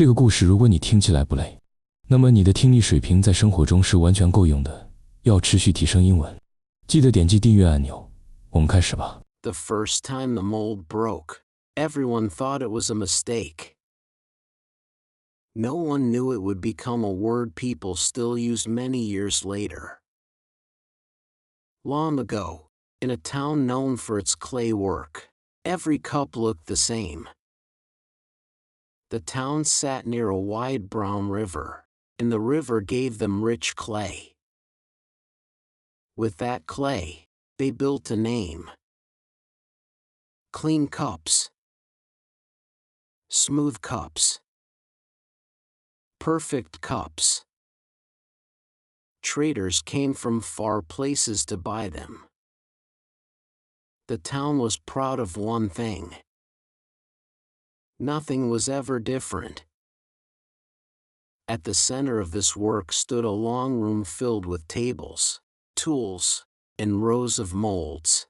这个故事如果你听起来不累，那么你的听力水平在生活中是完全够用的。要持续提升英文，记得点击订阅按钮。我们开始吧。 The first time the mold broke, everyone thought it was a mistake. No one knew it would become a word people still use many years later. Long ago, in a town known for its clay work, every cup looked the same. The town sat near a wide brown river, and the river gave them rich clay. With that clay, they built a name. Clean cups. Smooth cups. Perfect cups. Traders came from far places to buy them. The town was proud of one thing. Nothing was ever different. At the center of this work stood a long room filled with tables, tools, and rows of molds.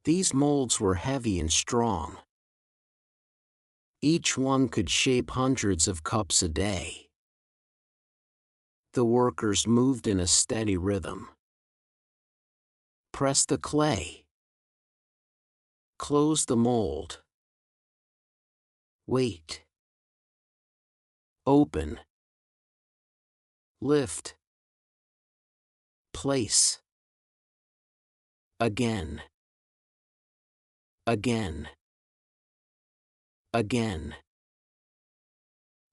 These molds were heavy and strong. Each one could shape hundreds of cups a day. The workers moved in a steady rhythm. Press the clay. Close the mold. Wait. Open. Lift. Place. Again. Again. Again.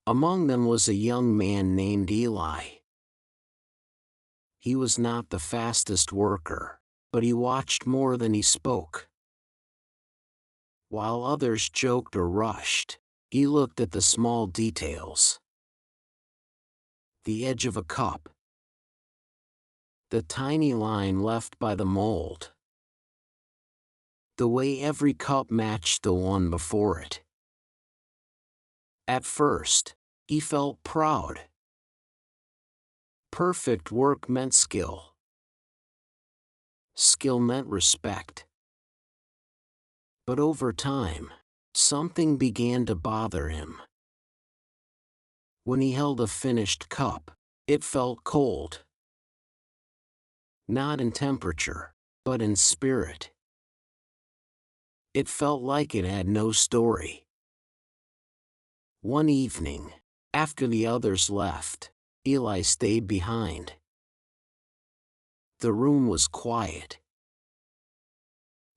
Among them was a young man named Eli. He was not the fastest worker, but he watched more than he spoke. While others joked or rushed, he looked at the small details. The edge of a cup. The tiny line left by the mold. The way every cup matched the one before it. At first, he felt proud. Perfect work meant skill. Skill meant respect. But over time, something began to bother him. When he held a finished cup, it felt cold. Not in temperature, but in spirit. It felt like it had no story. One evening, after the others left, Eli stayed behind. The room was quiet.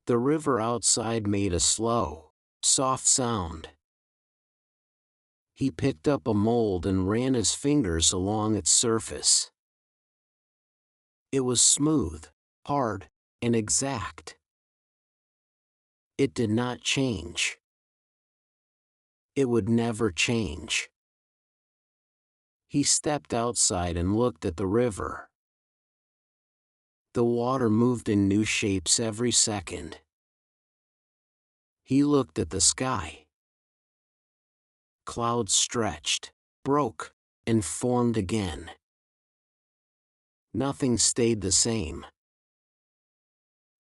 The river outside made a slow, soft sound. He picked up a mold and ran his fingers along its surface. It was smooth, hard, and exact. It did not change. It would never change. He stepped outside and looked at the river. The water moved in new shapes every second. He looked at the sky. Clouds stretched, broke, and formed again. Nothing stayed the same.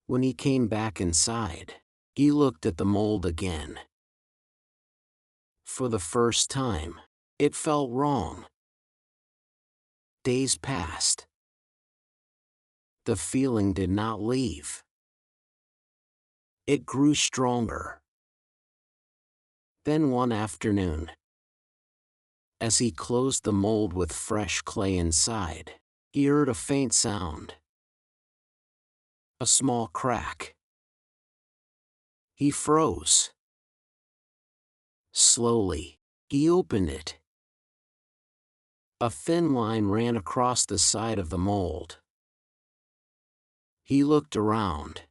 When he came back inside, he looked at the mold again. For the first time, it felt wrong. Days passed. The feeling did not leave. It grew stronger. Then one afternoon, as he closed the mold with fresh clay inside, he heard a faint sound. A small crack. He froze. Slowly, he opened it. A thin line ran across the side of the mold. He looked around.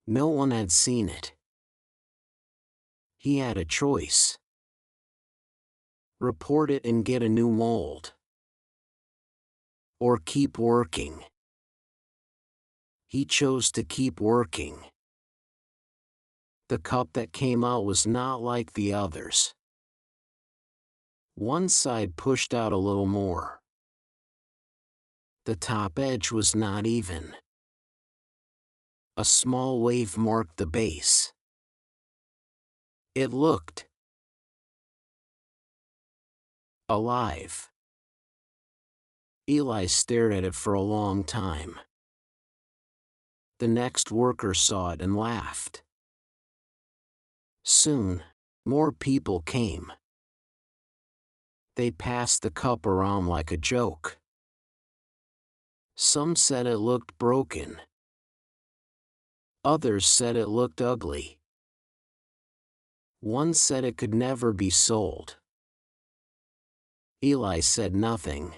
No one had seen it. He had a choice. Report it and get a new mold. Or keep working. He chose to keep working. The cup that came out was not like the others. One side pushed out a little more. The top edge was not even. A small wave marked the base. It looked alive. Eli stared at it for a long time. The next worker saw it and laughed. Soon, more people came. They passed the cup around like a joke. Some said it looked broken. Others said it looked ugly. One said it could never be sold. Eli said nothing.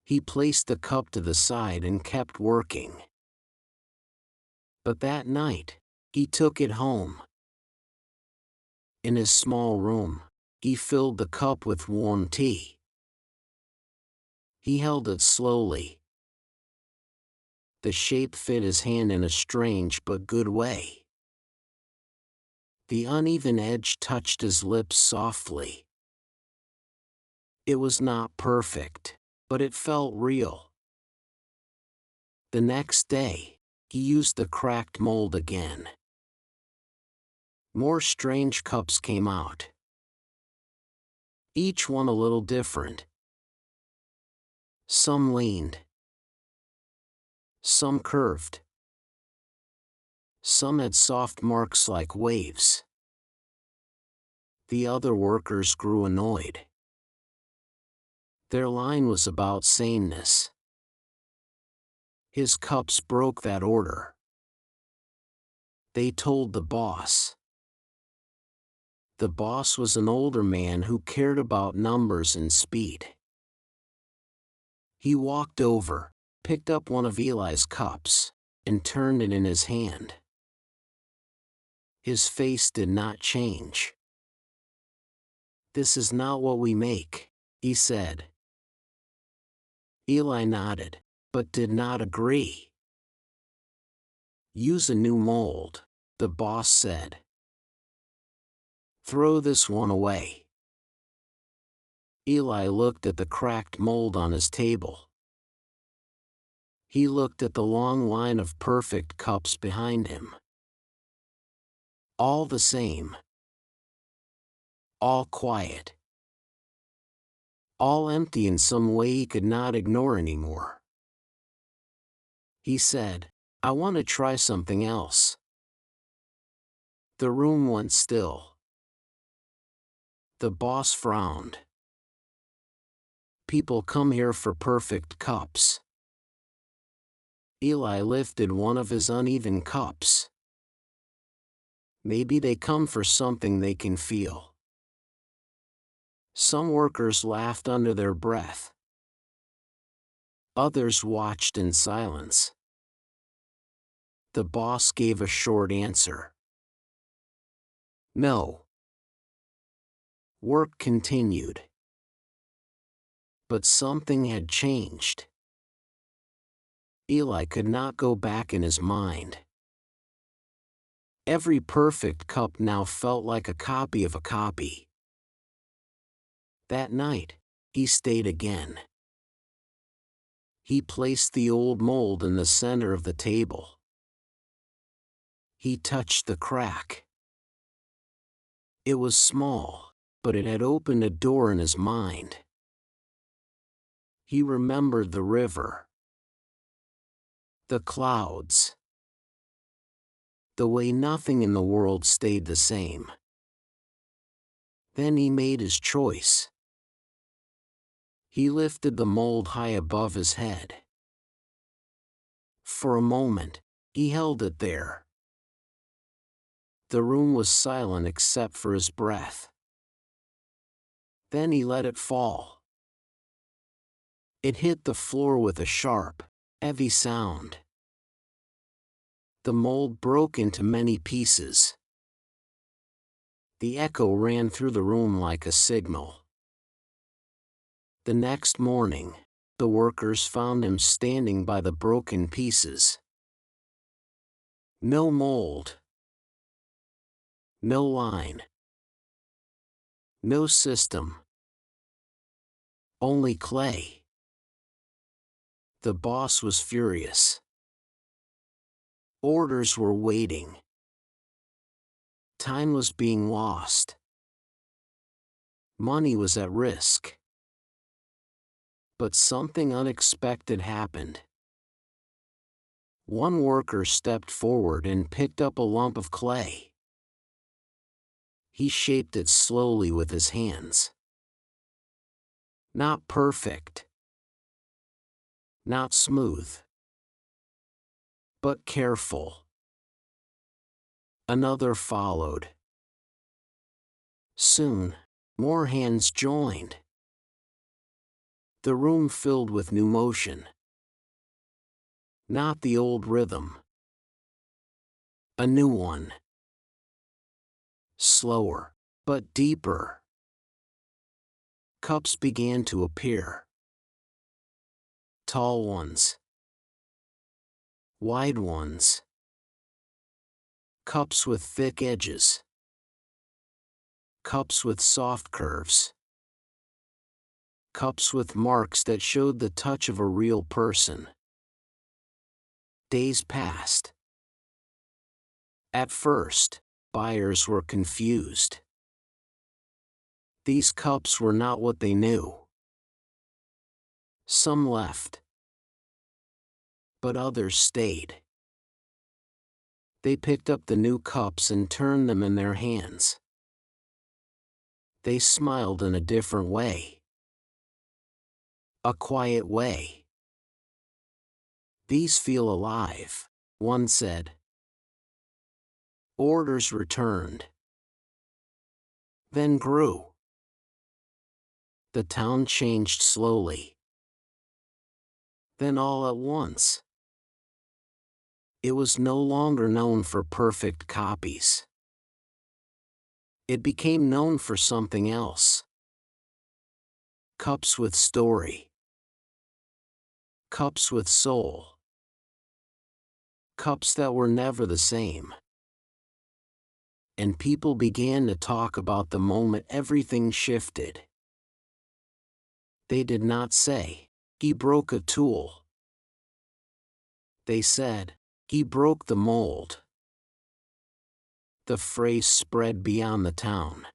He placed the cup to the side and kept working. But that night, he took it home. In his small room, he filled the cup with warm tea. He held it slowly. The shape fit his hand in a strange but good way. The uneven edge touched his lips softly. It was not perfect, but it felt real. The next day, he used the cracked mold again. More strange cups came out. Each one a little different. Some leaned. Some curved. Some had soft marks like waves. The other workers grew annoyed. Their line was about sameness. His cups broke that order. They told the boss. The boss was an older man who cared about numbers and speed. He walked over, picked up one of Eli's cups, and turned it in his hand. His face did not change. "This is not what we make," he said. Eli nodded, but did not agree. "Use a new mold," the boss said. "Throw this one away." Eli looked at the cracked mold on his table. He looked at the long line of perfect cups behind him. All the same. All quiet. All empty in some way he could not ignore anymore. He said, "I want to try something else." The room went still. The boss frowned. "People come here for perfect cups." Eli lifted one of his uneven cups. "Maybe they come for something they can feel." Some workers laughed under their breath. Others watched in silence. The boss gave a short answer. "No." Work continued. But something had changed. Eli could not go back in his mind. Every perfect cup now felt like a copy of a copy. That night, he stayed again. He placed the old mold in the center of the table. He touched the crack. It was small, but it had opened a door in his mind. He remembered the river, the clouds, the way nothing in the world stayed the same. Then he made his choice. He lifted the mold high above his head. For a moment, he held it there. The room was silent except for his breath. Then he let it fall. It hit the floor with a sharp, heavy sound. The mold broke into many pieces. The echo ran through the room like a signal. The next morning, the workers found him standing by the broken pieces. No mold. No line. No system. Only clay. The boss was furious. Orders were waiting. Time was being lost. Money was at risk. But something unexpected happened. One worker stepped forward and picked up a lump of clay. He shaped it slowly with his hands. Not perfect. Not smooth. But careful. Another followed. Soon, more hands joined. The room filled with new motion. Not the old rhythm. A new one. Slower, but deeper. Cups began to appear. Tall ones. Wide ones. Cups with thick edges. Cups with soft curves. Cups with marks that showed the touch of a real person. Days passed. At first, buyers were confused. These cups were not what they knew. Some left. But others stayed. They picked up the new cups and turned them in their hands. They smiled in a different way. A quiet way. These feel alive, one said. Orders returned. Then grew. The town changed slowly. Then all at once. It was no longer known for perfect copies. It became known for something else. Cups with story. Cups with soul. Cups that were never the same. And people began to talk about the moment everything shifted. They did not say, "He broke a tool." They said, "He broke the mold." The phrase spread beyond the town.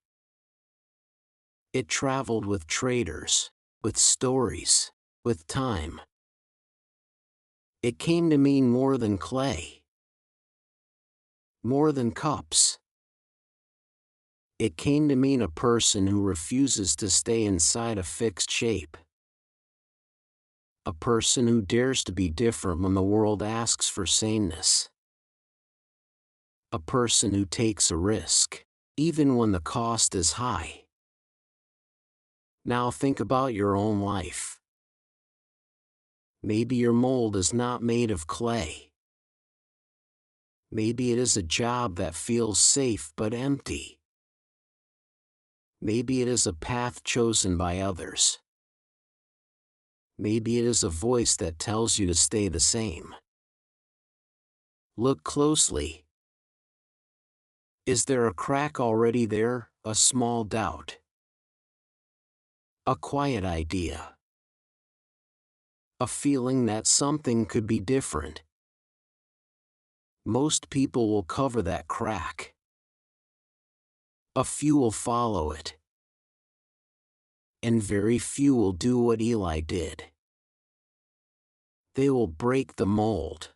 It traveled with traders, with stories, with time. It came to mean more than clay. More than cups. It came to mean a person who refuses to stay inside a fixed shape. A person who dares to be different when the world asks for sameness. A person who takes a risk, even when the cost is high. Now think about your own life. Maybe your mold is not made of clay. Maybe it is a job that feels safe but empty. Maybe it is a path chosen by others. Maybe it is a voice that tells you to stay the same. Look closely. Is there a crack already there, a small doubt? A quiet idea. A feeling that something could be different. Most people will cover that crack. A few will follow it. And very few will do what Eli did. They will break the mold.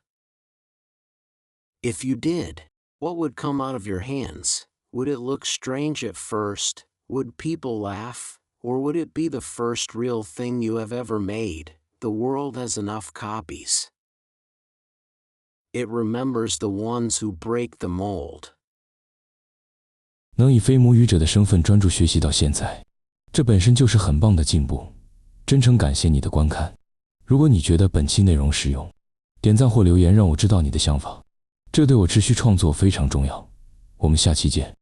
If you did, what would come out of your hands? Would it look strange at first? Would people laugh? Or would it be the first real thing you have ever made? The world has enough copies. It remembers the ones who break the mold. 能以非母语者的身份专注学习到现在，这本身就是很棒的进步。真诚感谢你的观看。如果你觉得本期内容实用，点赞或留言让我知道你的想法，这对我持续创作非常重要。我们下期见。